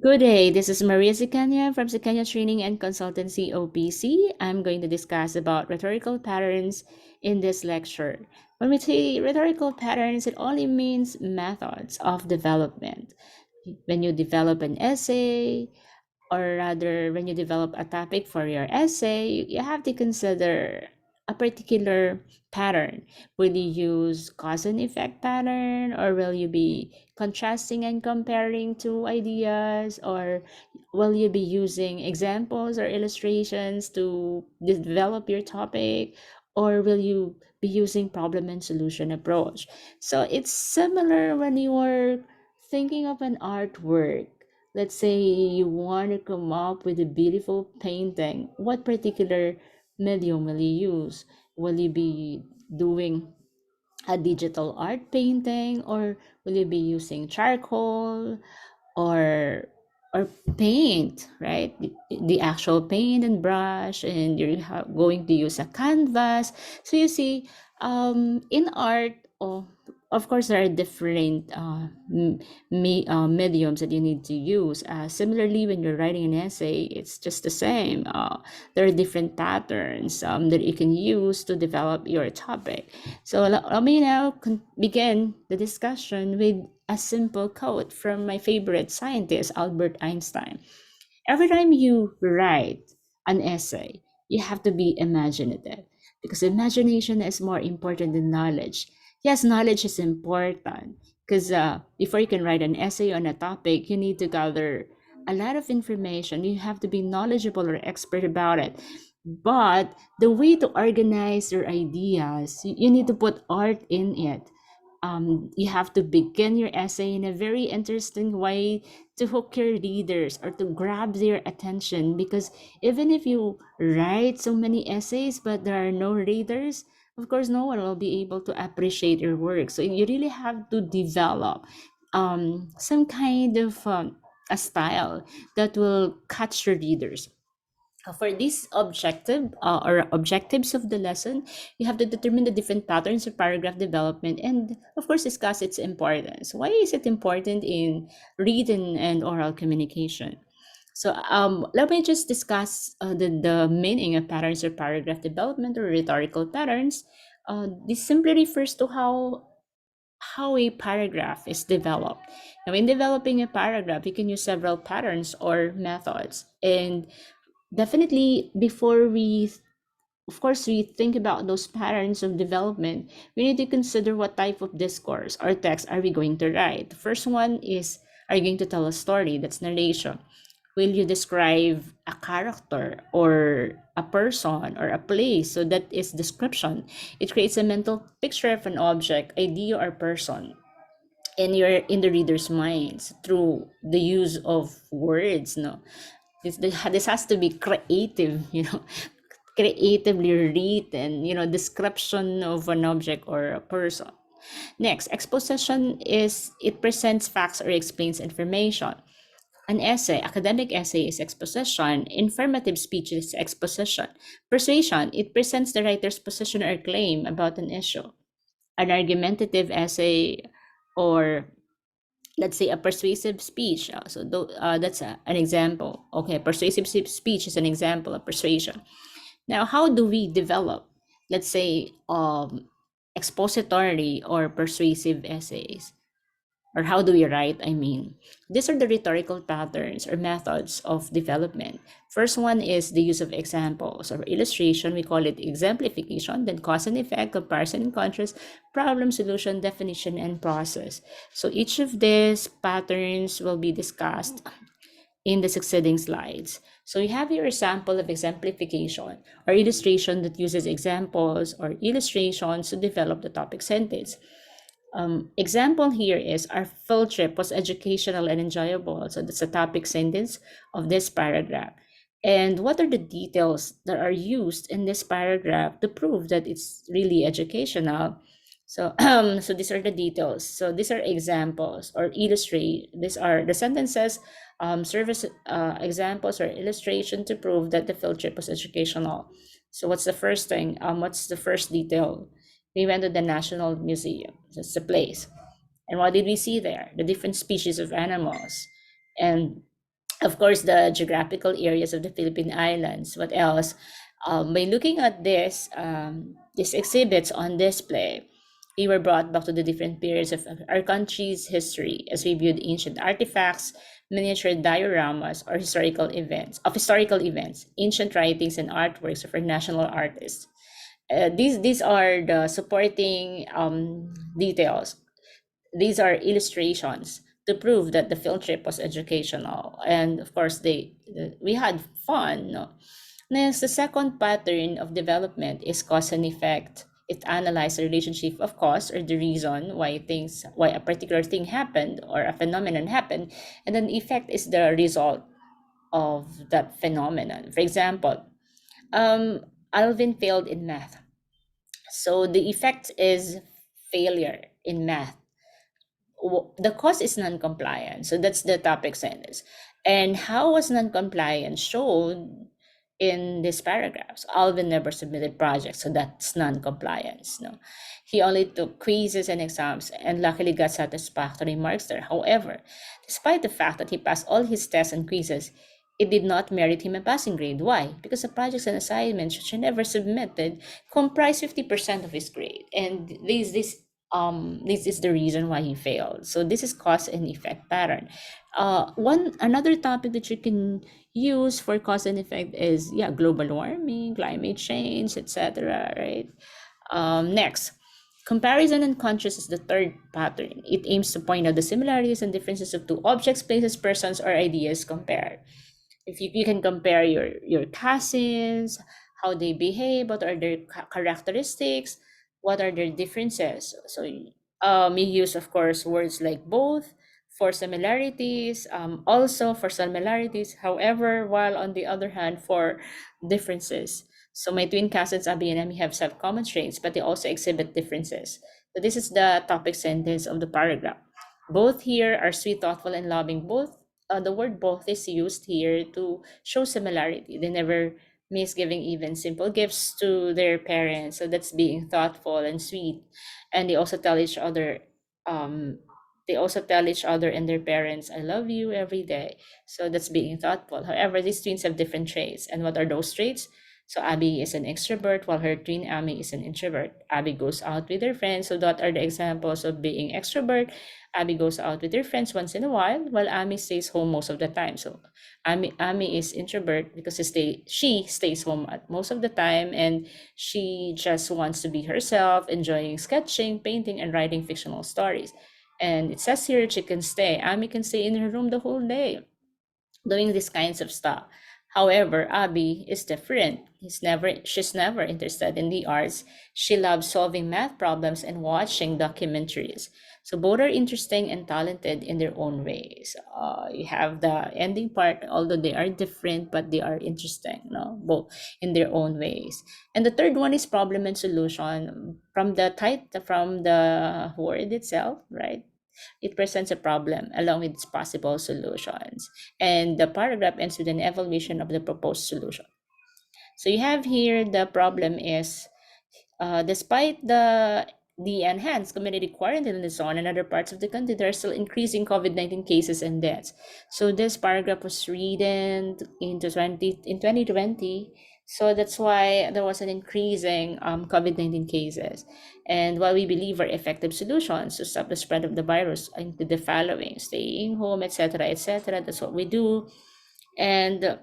Good day. This is Maria Zicania from Zicania Training and Consultancy OPC. I'm going to discuss about rhetorical patterns in this lecture. When we say rhetorical patterns, it only means methods of development. When you develop an essay, or rather when you develop a topic for your essay, you have to consider a particular pattern. Will you use cause and effect pattern, or will you be contrasting and comparing two ideas, or will you be using examples or illustrations to develop your topic, or will you be using problem and solution approach? So it's similar when you are thinking of an artwork. Let's say you want to come up with a beautiful painting. What particular medium will you use? Will you be doing a digital art painting, or will you be using charcoal, or or paint, right? The actual paint and brush, and you're going to use a canvas. So you see, in art, oh, of course there are different mediums that you need to use. Similarly, when you're writing an essay, it's just the same. There are different patterns that you can use to develop your topic. So let me now begin the discussion with a simple quote from my favorite scientist, Albert Einstein. Every time you write an essay, you have to be imaginative, because imagination is more important than knowledge. Yes, knowledge is important because before you can write an essay on a topic, you need to gather a lot of information. You have to be knowledgeable or expert about it. But the way to organize your ideas, you need to put art in it. You have to begin your essay in a very interesting way to hook your readers or to grab their attention, because even if you write so many essays but there are no readers, of course no one will be able to appreciate your work. So you really have to develop some kind of a style that will catch your readers. For this objective or objectives of the lesson, you have to determine the different patterns of paragraph development and, of course, discuss its importance. Why is it important in written and oral communication? So let me just discuss the meaning of patterns of paragraph development or rhetorical patterns. This simply refers to how a paragraph is developed. Now, in developing a paragraph, you can use several patterns or methods. And definitely, before we, of course, we think about those patterns of development, we need to consider what type of discourse or text are we going to write. The first one is, are you going to tell a story? That's narration. Will you describe a character or a person or a place? So that is description. It creates a mental picture of an object, idea, or person in the reader's minds through the use of words. No, this has to be creative, creatively written, description of an object or a person. Next, exposition is, it presents facts or explains information. An essay, academic essay, is exposition. Informative speech is exposition. Persuasion, it presents the writer's position or claim about an issue. An argumentative essay, or let's say a persuasive speech. That's an example. Okay, persuasive speech is an example of persuasion. Now, how do we develop, let's say, expository or persuasive essays? Or how do we write? I mean, these are the rhetorical patterns or methods of development. First one is the use of examples or illustration. We call it exemplification, then cause and effect, comparison and contrast, problem, solution, definition, and process. So each of these patterns will be discussed in the succeeding slides. So you have here a sample of exemplification or illustration that uses examples or illustrations to develop the topic sentence. Example here is, our field trip was educational and enjoyable. So that's a topic sentence of this paragraph. And what are the details that are used in this paragraph to prove that it's really educational? So, so these are the details. So these are examples or illustrate. These are the sentences, service examples or illustration to prove that the field trip was educational. So what's the first thing? What's the first detail? We went to the National Museum. That's the place. And what did we see there? The different species of animals. And Of course, the geographical areas of the Philippine Islands. What else? By looking at this, these exhibits on display, we were brought back to the different periods of our country's history as we viewed ancient artifacts, miniature dioramas, or historical events, ancient writings and artworks of our national artists. These are the supporting details. These are illustrations to prove that the field trip was educational, and of course we had fun, no? Next, the second pattern of development is cause and effect. It analyzes the relationship of cause, or the reason why a particular thing happened or a phenomenon happened, and then effect is the result of that phenomenon. For example, Alvin failed in math, so the effect is failure in math. The cause is non-compliance. So that's the topic sentence. And how was non-compliance shown in these paragraphs? Alvin never submitted projects, so that's non-compliance. No, he only took quizzes and exams, and luckily got satisfactory marks there. However, despite the fact that he passed all his tests and quizzes, it did not merit him a passing grade. Why? Because the projects and assignments which he never submitted comprise 50% of his grade, and this is the reason why he failed. So this is cause and effect pattern. One another topic that you can use for cause and effect is, yeah, global warming, climate change, etc. Right. Next, comparison and contrast is the third pattern. It aims to point out the similarities and differences of two objects, places, persons, or ideas compared. If you can compare your cousins, how they behave, what are their characteristics, what are their differences. So we use, of course, words like both for similarities, also for similarities, however, while on the other hand for differences. So my twin cousins Abby and Emmy have some common traits, but they also exhibit differences. So this is the topic sentence of the paragraph. Both here are sweet, thoughtful, and loving. Both The word both is used here to show similarity. They never miss giving even simple gifts to their parents. So that's being thoughtful and sweet. And um, they also tell each other and their parents, I love you every day. So that's being thoughtful. However, these twins have different traits. And what are those traits? So Abby is an extrovert while her twin Amy is an introvert. Abby goes out with her friends. So that are the examples of being extrovert. Abby goes out with her friends once in a while Amy stays home most of the time. So Amy is introvert because she stays home at most of the time, and she just wants to be herself, enjoying sketching, painting, and writing fictional stories. And it says here she can stay. Amy can stay in her room the whole day doing these kinds of stuff. However, Abby is different. She's never interested in the arts. She loves solving math problems and watching documentaries. So both are interesting and talented in their own ways. You have the ending part, although they are different, but they are interesting, no? Both in their own ways. And the third one is problem and solution. From the word itself, right? It presents a problem along with its possible solutions. And the paragraph ends with an evaluation of the proposed solution. So you have here the problem is, despite the enhanced community quarantine and so on in other parts of the country, there are still increasing COVID-19 cases and deaths. So this paragraph was written in 2020. So that's why there was an increasing COVID-19 cases. And what we believe are effective solutions to stop the spread of the virus include the following: staying home, etc., etc. That's what we do. And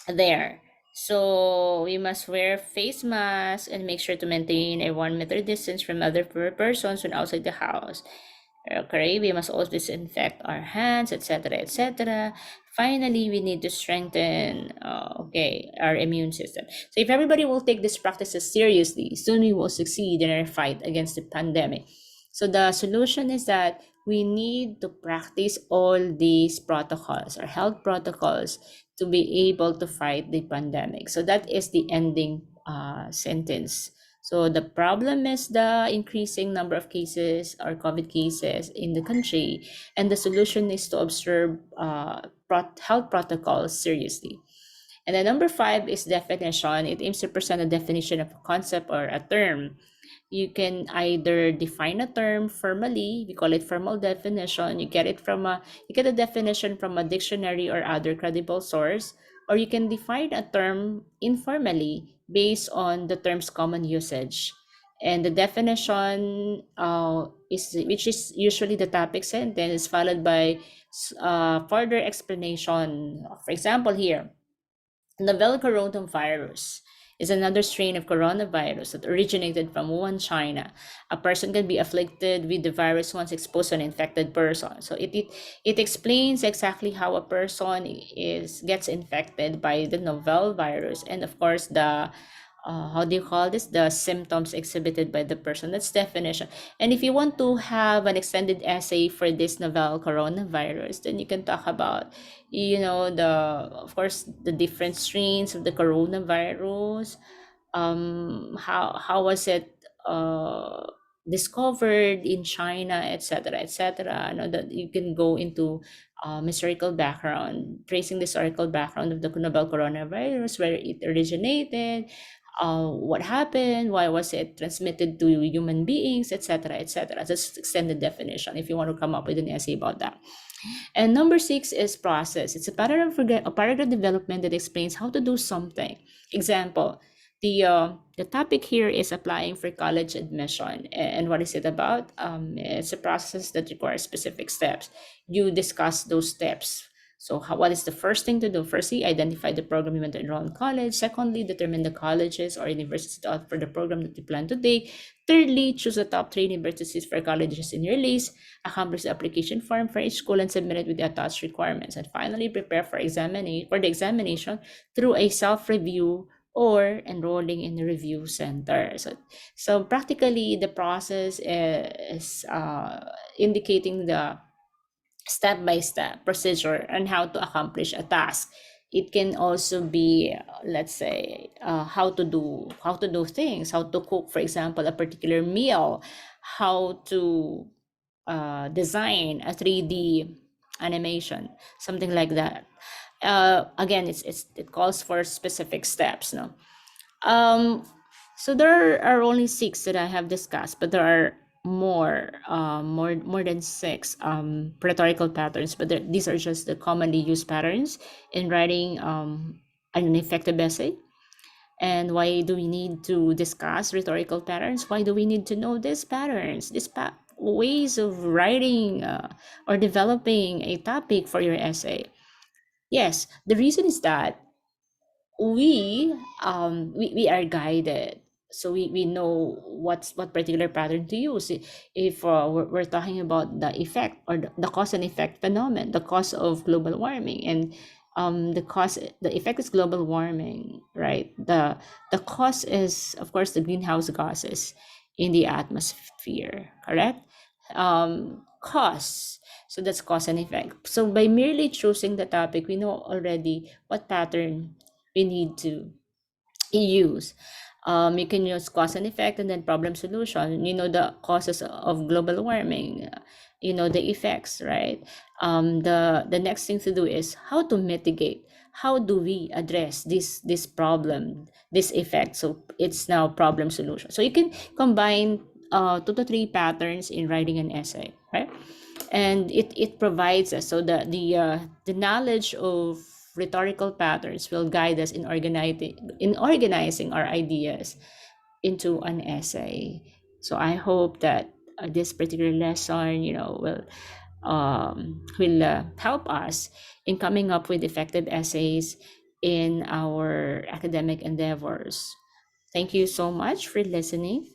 there. So we must wear face masks and make sure to maintain a 1 meter distance from other persons when outside the house. Okay, we must also disinfect our hands, etc., etc. Finally, we need to strengthen, our immune system. So if everybody will take these practices seriously, soon we will succeed in our fight against the pandemic. So the solution is that we need to practice all these protocols or health protocols to be able to fight the pandemic. So that is the ending sentence. So the problem is the increasing number of cases or COVID cases in the country, and the solution is to observe health protocols seriously. And then number 5 is definition. It aims to present a definition of a concept or a term. You can either define a term formally, we call it formal definition. You get a definition from a dictionary or other credible source, or you can define a term informally based on the term's common usage. And the definition is which is usually the topic sentence followed by further explanation. For example, here, novel coronavirus is another strain of coronavirus that originated from Wuhan, China. A person can be afflicted with the virus once exposed to an infected person. So it explains exactly how a person is gets infected by the novel virus, and of course the how do you call this, the symptoms exhibited by the person. That's definition. And if you want to have an extended essay for this novel coronavirus, then you can talk about, the of course the different strains of the coronavirus, how was it discovered in China, etc., etc. That you can go into historical background, tracing the historical background of the novel coronavirus, where it originated, what happened, why was it transmitted to human beings, etc., etc. That's extended definition if you want to come up with an essay about that. And number six is process. It's a paragraph development that explains how to do something. Example, the topic here is applying for college admission. And what is it about? It's a process that requires specific steps. You discuss those steps. So what is the first thing to do? Firstly, identify the program you want to enroll in college. Secondly, determine the colleges or universities to offer the program that you plan to take. Thirdly, choose the top 3 universities for colleges in your list. Accomplish the application form for each school and submit it with the attached requirements. And finally, prepare for the examination through a self-review or enrolling in the review center. So practically, the process is indicating the step-by-step procedure on how to accomplish a task. It can also be, let's say, how to do things, how to cook, for example, a particular meal, how to design a 3D animation, something like that. Again, it calls for specific steps, no? Um, so there are only six that I have discussed, but there are more than six rhetorical patterns. But these are just the commonly used patterns in writing an effective essay. And why do we need to discuss rhetorical patterns? Why do we need to know these patterns, ways of writing or developing a topic for your essay? Yes, the reason is that we are guided, so we know what particular pattern to use. If we're talking about the effect or the cause and effect phenomenon, the cause of global warming, and the effect is global warming, right? The cause is, of course, the greenhouse gases in the atmosphere, correct? Cause, so that's cause and effect. So by merely choosing the topic, we know already what pattern we need to use. You can use cause and effect and then problem solution. You know the causes of global warming. You know the effects, right? The next thing to do is how to mitigate. How do we address this problem, this effect? So it's now problem solution. So you can combine 2 to 3 patterns in writing an essay, right? And it provides us, so the knowledge of rhetorical patterns will guide us in organizing our ideas into an essay. So I hope that this particular lesson, will help us in coming up with effective essays in our academic endeavors. Thank you so much for listening.